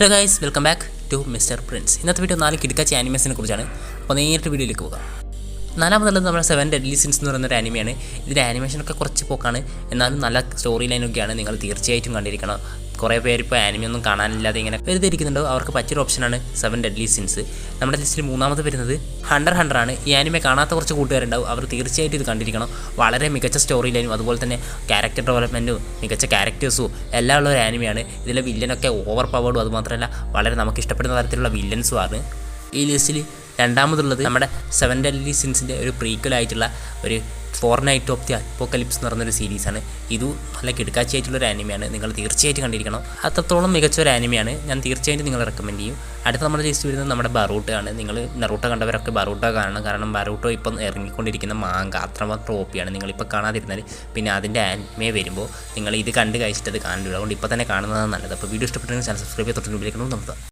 Hello guys, welcome back to Mister Prince. ഇന്നത്തെ video 4 കിടക്കാച്ചി ആനിമേസിനെ കുറിച്ചാണ്. അപ്പോൾ നേരിട്ട് വീഡിയോയിലേക്ക് പോകാം. നാലാമതുള്ളത് നമ്മുടെ 7 ഡെഡ്ലി സിൻസ് എന്ന് പറയുന്നൊരു ആനിമയാണ്. ഇതിൻ്റെ ആനിമേഷനൊക്കെ കുറച്ച് പോക്കാണ്, എന്നാലും നല്ല സ്റ്റോറി ലൈനൊക്കെയാണ്. നിങ്ങൾ തീർച്ചയായിട്ടും കണ്ടിരിക്കണം. കുറേ പേര് ഇപ്പോൾ ആനിമയൊന്നും കാണാനില്ലാതെ ഇങ്ങനെ വെറുതെ ഇരിക്കുന്നുണ്ടോ, അവർക്ക് പറ്റിയൊരു ഓപ്ഷനാണ് 7 ഡെഡ്ലി സിൻസ്. നമ്മുടെ ലിസ്റ്റിൽ മൂന്നാമത് വരുന്നത് ഹണ്ടർ ആണ്. ഈ ആനിമെ കാണാത്ത കുറച്ച് കൂട്ടുകാരുണ്ടാവും, അവർ തീർച്ചയായിട്ടും ഇത് കണ്ടിരിക്കണം. വളരെ മികച്ച സ്റ്റോറി ലൈനും അതുപോലെ തന്നെ ക്യാരക്ടർ ഡെവലപ്മെൻറ്റും മികച്ച ക്യാരക്ടേഴ്സും എല്ലാം ഉള്ള ഒരു ആനിമയാണ്. ഇതിലെ വില്ലനൊക്കെ ഓവർ പവേർഡും അതുമാത്രമല്ല വളരെ നമുക്ക് ഇഷ്ടപ്പെടുന്ന തരത്തിലുള്ള വില്ലൻസുമാണ്. ഈ ലിസ്റ്റിൽ രണ്ടാമതുള്ളത് നമ്മുടെ 7 ഡെഡ്ലി സിൻസിൻ്റെ ഒരു പ്രീക്വലായിട്ടുള്ള ഒരു ഫോർനൈറ്റ് ഓഫ് ദി അപ്പോക്കലിപ്സ് എന്ന് പറയുന്നൊരു സീരീസാണ്. ഇതും നല്ല കിടക്കാച്ചിയായിട്ടുള്ളൊരു ആനിമയാണ്. നിങ്ങൾ തീർച്ചയായിട്ടും കണ്ടിരിക്കണം. അത്രത്തോളം മികച്ച ഒരു ആനിമയാണ്. ഞാൻ തീർച്ചയായിട്ടും നിങ്ങൾ റെക്കമെൻഡ് ചെയ്യും. അടുത്ത നമ്മുടെ ലിസ്റ്റ് വരുന്നത് നമ്മുടെ ബറൂട്ടോ ആണ്. നിങ്ങൾ നറൂട്ടോ കണ്ടവരൊക്കെ ബറൂട്ടോ കാണണം. കാരണം ബറൂട്ടോ ഇപ്പം ഇറങ്ങിക്കൊണ്ടിരിക്കുന്ന മാങ്ക അത്രമാത്രം ഓപ്പിയാണ്. നിങ്ങളിപ്പോൾ കാണാതിരുന്നാൽ പിന്നെ അതിൻ്റെ ആനിമേ വരുമ്പോൾ നിങ്ങൾ ഇത് കണ്ട് കഴിച്ചിട്ട് അത് കാണുള്ളൂ. അതുകൊണ്ട് ഇപ്പോൾ തന്നെ കാണുന്നതാണ് നല്ലത്. അപ്പോൾ വീഡിയോ ഇഷ്ടപ്പെട്ടെങ്കിൽ ചാനൽ സബ്സ്ക്രൈബ് ചെയ്ത് തൊട്ട് വിളിക്കണം. നമുക്ക്